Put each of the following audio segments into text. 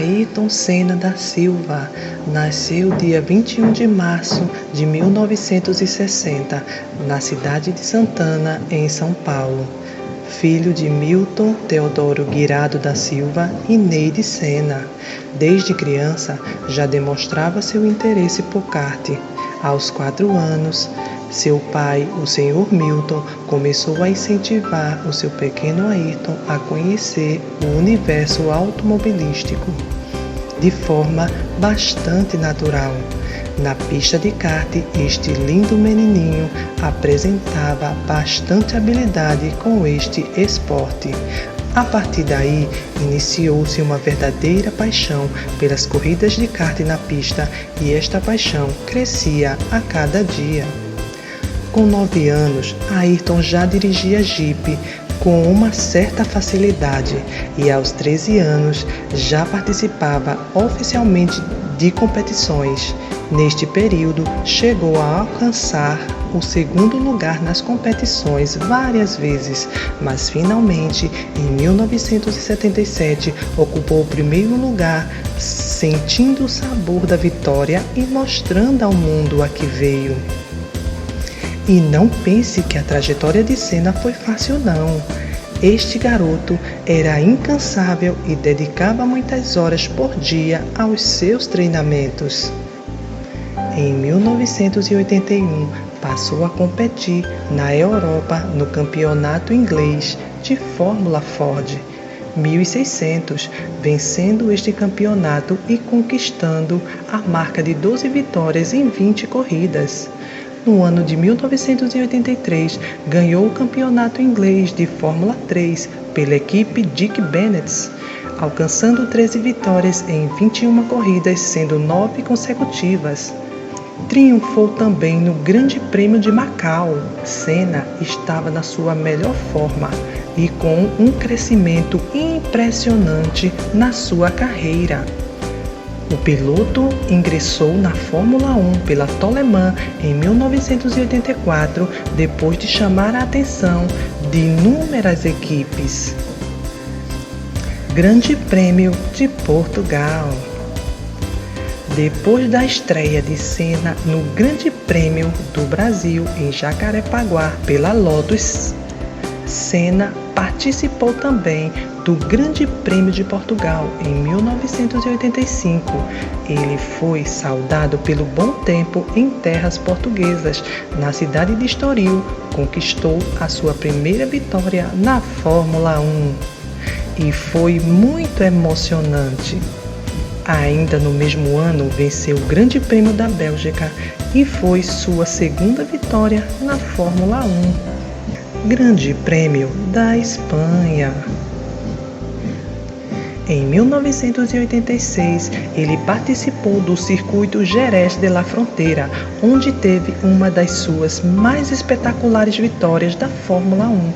Ayrton Senna da Silva nasceu dia 21 de março de 1960, na cidade de Santana, em São Paulo. Filho de Milton Teodoro Guirado da Silva e Neide Senna. Desde criança já demonstrava seu interesse por kart. Aos 4 anos, seu pai, o Sr. Milton, começou a incentivar o seu pequeno Ayrton a conhecer o universo automobilístico de forma bastante natural. Na pista de kart, este lindo menininho apresentava bastante habilidade com este esporte. A partir daí, iniciou-se uma verdadeira paixão pelas corridas de kart na pista e esta paixão crescia a cada dia. Com 9 anos, Ayrton já dirigia Jeep com uma certa facilidade e aos 13 anos já participava oficialmente de competições. Neste período, chegou a alcançar o 2º lugar nas competições várias vezes, mas finalmente, em 1977, ocupou o 1º lugar, sentindo o sabor da vitória e mostrando ao mundo a que veio. E não pense que a trajetória de Senna foi fácil não. Este garoto era incansável e dedicava muitas horas por dia aos seus treinamentos. Em 1981, passou a competir na Europa no campeonato inglês de Fórmula Ford 1600, vencendo este campeonato e conquistando a marca de 12 vitórias em 20 corridas. No ano de 1983, ganhou o campeonato inglês de Fórmula 3 pela equipe Dick Bennett, alcançando 13 vitórias em 21 corridas, sendo 9 consecutivas. Triunfou também no Grande Prêmio de Macau. Senna estava na sua melhor forma e com um crescimento impressionante na sua carreira. O piloto ingressou na Fórmula 1 pela Toleman em 1984, depois de chamar a atenção de inúmeras equipes. Grande Prêmio de Portugal. Depois da estreia de Senna no Grande Prêmio do Brasil em Jacarepaguá pela Lotus, Senna participou também do Grande Prêmio de Portugal em 1985. Ele foi saudado pelo bom tempo em terras portuguesas. Na cidade de Estoril, conquistou a sua primeira vitória na Fórmula 1 e foi muito emocionante. Ainda no mesmo ano, venceu o Grande Prêmio da Bélgica e foi sua 2ª vitória na Fórmula 1. Grande Prêmio da Espanha. Em 1986, ele participou do circuito Jerez de la Frontera, onde teve uma das suas mais espetaculares vitórias da Fórmula 1,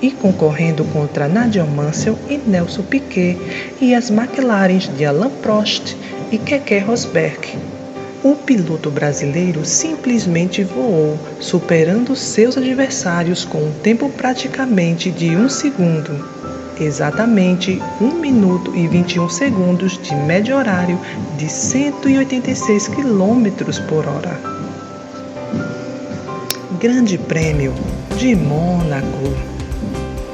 e concorrendo contra Nigel Mansell e Nelson Piquet e as McLarens de Alain Prost e Keke Rosberg. O piloto brasileiro simplesmente voou, superando seus adversários com um tempo praticamente de 1 segundo. Exatamente 1 minuto e 21 segundos de médio horário de 186 km por hora. Grande Prêmio de Mônaco.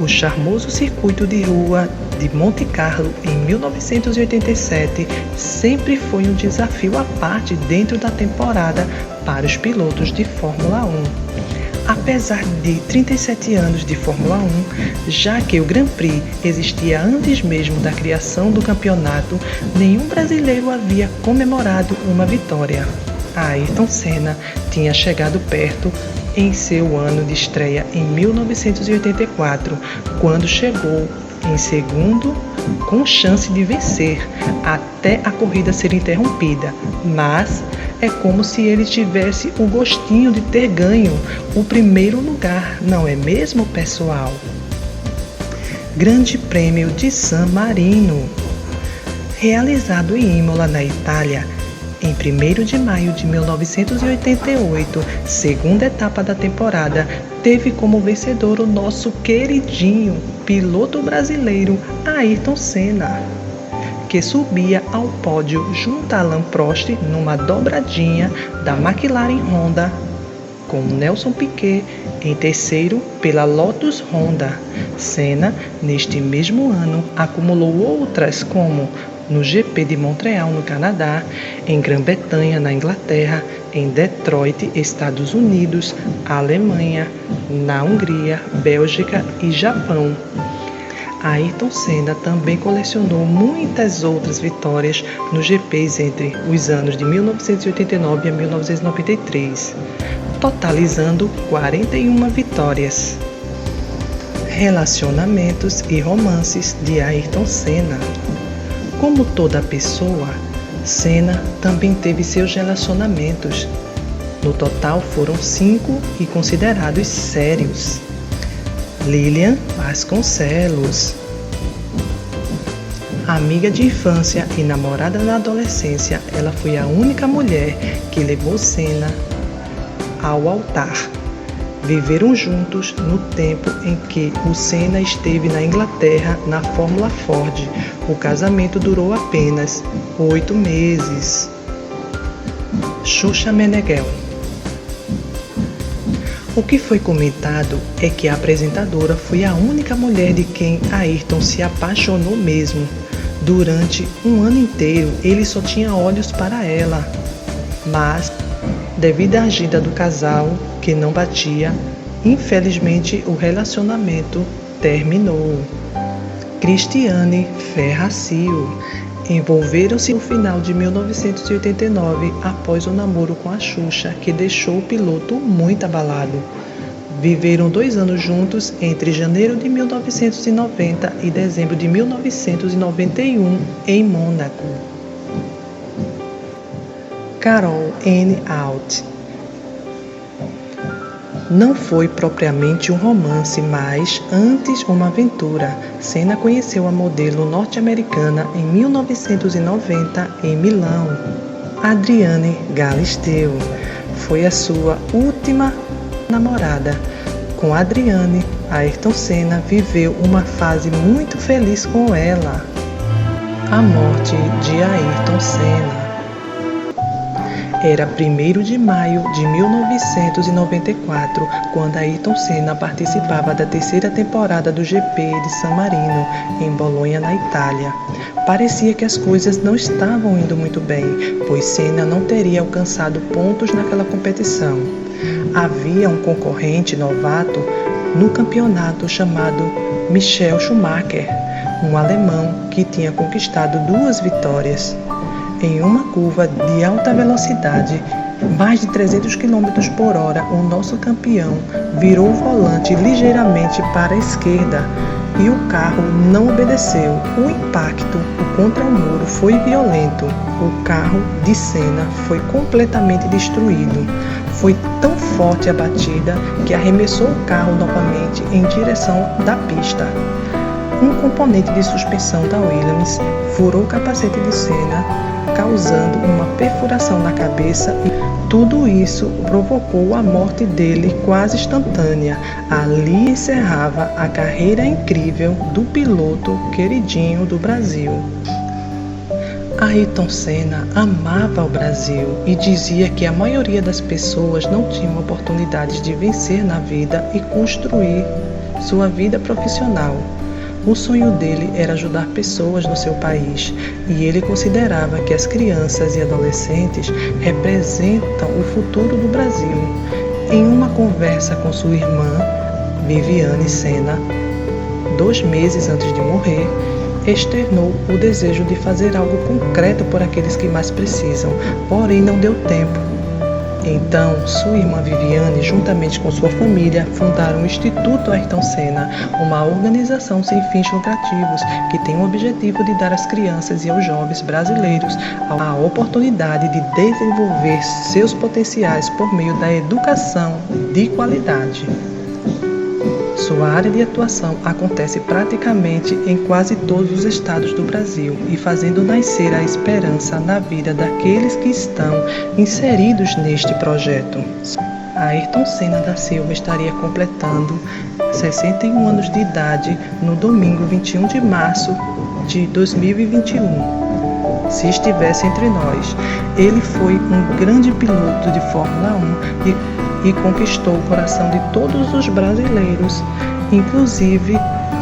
O charmoso circuito de rua de Monte Carlo em 1987 sempre foi um desafio à parte dentro da temporada para os pilotos de Fórmula 1. Apesar de 37 anos de Fórmula 1, já que o Grand Prix existia antes mesmo da criação do campeonato, nenhum brasileiro havia comemorado uma vitória. Ayrton Senna tinha chegado perto em seu ano de estreia em 1984, quando chegou em segundo com chance de vencer até a corrida ser interrompida, mas é como se ele tivesse o gostinho de ter ganho o 1º lugar, não é mesmo, pessoal? Grande Prêmio de San Marino. Realizado em Imola, na Itália, em 1º de maio de 1988, 2ª etapa da temporada, teve como vencedor o nosso queridinho piloto brasileiro Ayrton Senna. que subia ao pódio junto a Alain Prost numa dobradinha da McLaren Honda, com Nelson Piquet em terceiro pela Lotus Honda. Senna, neste mesmo ano, acumulou outras como no GP de Montreal, no Canadá, em Grã-Bretanha, na Inglaterra, em Detroit, Estados Unidos, Alemanha, na Hungria, Bélgica e Japão. Ayrton Senna também colecionou muitas outras vitórias nos GPs entre os anos de 1989 a 1993, totalizando 41 vitórias. Relacionamentos e romances de Ayrton Senna. Como toda pessoa, Senna também teve seus relacionamentos. No total foram 5 e considerados sérios. Lilian Vasconcelos, amiga de infância e namorada na adolescência, ela foi a única mulher que levou Senna ao altar. Viveram juntos no tempo em que o Senna esteve na Inglaterra na Fórmula Ford. O casamento durou apenas 8 meses. Xuxa Meneghel. O que foi comentado é que a apresentadora foi a única mulher de quem Ayrton se apaixonou mesmo. Durante um ano inteiro, ele só tinha olhos para ela. Mas, devido à agenda do casal, que não batia, infelizmente o relacionamento terminou. Cristiane Ferraccio. Envolveram-se no final de 1989 após o namoro com a Xuxa, que deixou o piloto muito abalado. Viveram 2 anos juntos entre janeiro de 1990 e dezembro de 1991 em Mônaco. Carol Anne Out. Não foi propriamente um romance, mas antes uma aventura. Senna conheceu a modelo norte-americana em 1990 em Milão. Adriane Galisteu foi a sua última namorada. Com Adriane, Ayrton Senna viveu uma fase muito feliz com ela. A morte de Ayrton Senna. Era 1º de maio de 1994, quando Ayrton Senna participava da 3ª temporada do GP de San Marino, em Bolonha, na Itália. Parecia que as coisas não estavam indo muito bem, pois Senna não teria alcançado pontos naquela competição. Havia um concorrente novato no campeonato chamado Michael Schumacher, um alemão que tinha conquistado 2 vitórias. Em uma curva de alta velocidade, mais de 300 km por hora, o nosso campeão virou o volante ligeiramente para a esquerda e o carro não obedeceu. O impacto contra o muro foi violento. O carro de Senna foi completamente destruído. Foi tão forte a batida que arremessou o carro novamente em direção da pista. Um componente de suspensão da Williams furou o capacete de Senna, causando uma perfuração na cabeça, e tudo isso provocou a morte dele quase instantânea. Ali encerrava a carreira incrível do piloto queridinho do Brasil. Ayrton Senna amava o Brasil e dizia que a maioria das pessoas não tinham oportunidades de vencer na vida e construir sua vida profissional. O sonho dele era ajudar pessoas no seu país, e ele considerava que as crianças e adolescentes representam o futuro do Brasil. Em uma conversa com sua irmã, Viviane Senna, 2 meses antes de morrer, externou o desejo de fazer algo concreto por aqueles que mais precisam, porém não deu tempo. Então, sua irmã Viviane, juntamente com sua família, fundaram o Instituto Ayrton Senna, uma organização sem fins lucrativos que tem o objetivo de dar às crianças e aos jovens brasileiros a oportunidade de desenvolver seus potenciais por meio da educação de qualidade. Sua área de atuação acontece praticamente em quase todos os estados do Brasil e fazendo nascer a esperança na vida daqueles que estão inseridos neste projeto. Ayrton Senna da Silva estaria completando 61 anos de idade no domingo 21 de março de 2021. Se estivesse entre nós, ele foi um grande piloto de Fórmula 1 e conquistou o coração de todos os brasileiros. Inclusive,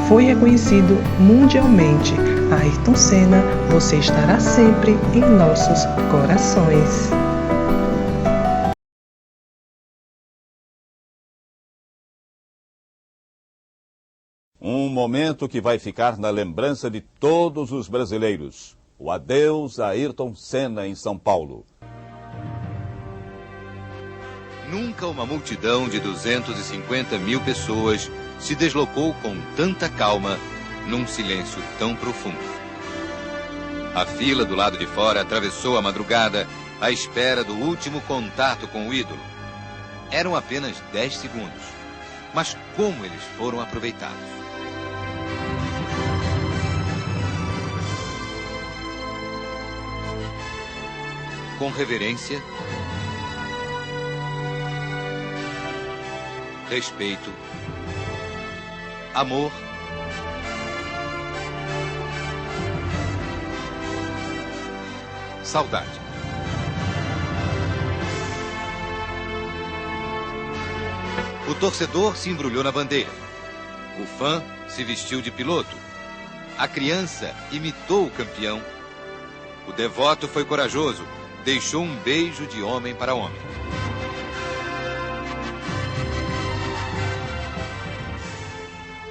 foi reconhecido mundialmente. Ayrton Senna, você estará sempre em nossos corações. Um momento que vai ficar na lembrança de todos os brasileiros. O adeus a Ayrton Senna em São Paulo. Nunca uma multidão de 250 mil pessoas se deslocou com tanta calma num silêncio tão profundo. A fila do lado de fora atravessou a madrugada à espera do último contato com o ídolo. Eram apenas 10 segundos, mas como eles foram aproveitados. Com reverência, respeito, amor, saudade. O torcedor se embrulhou na bandeira. O fã se vestiu de piloto. A criança imitou o campeão. O devoto foi corajoso. Deixou um beijo de homem para homem.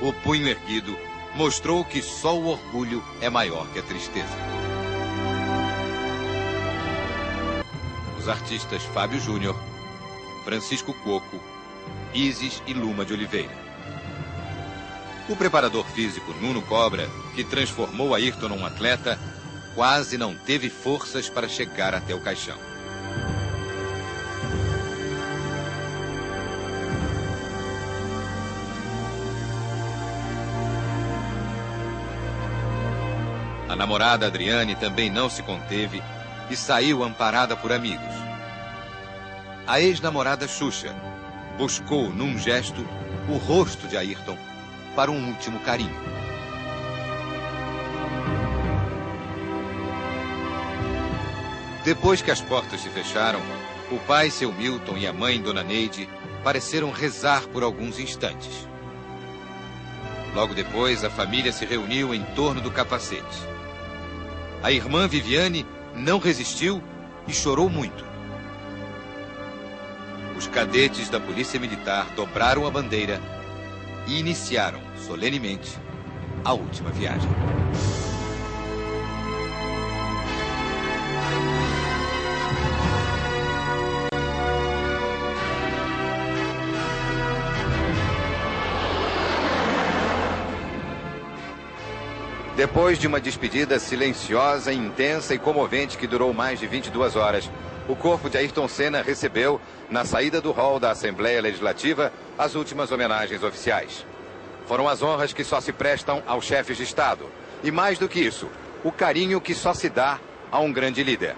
O punho erguido mostrou que só o orgulho é maior que a tristeza. Os artistas Fábio Júnior, Francisco Coco, Isis e Luma de Oliveira. O preparador físico Nuno Cobra, que transformou Ayrton num atleta, quase não teve forças para chegar até o caixão. A namorada Adriane também não se conteve e saiu amparada por amigos. A ex-namorada Xuxa buscou, num gesto, o rosto de Ayrton para um último carinho. Depois que as portas se fecharam, o pai, seu Milton, e a mãe, Dona Neide, pareceram rezar por alguns instantes. Logo depois, a família se reuniu em torno do capacete. A irmã Viviane não resistiu e chorou muito. Os cadetes da Polícia Militar dobraram a bandeira e iniciaram, solenemente, a última viagem. Depois de uma despedida silenciosa, intensa e comovente que durou mais de 22 horas, o corpo de Ayrton Senna recebeu, na saída do hall da Assembleia Legislativa, as últimas homenagens oficiais. Foram as honras que só se prestam aos chefes de Estado. E mais do que isso, o carinho que só se dá a um grande líder.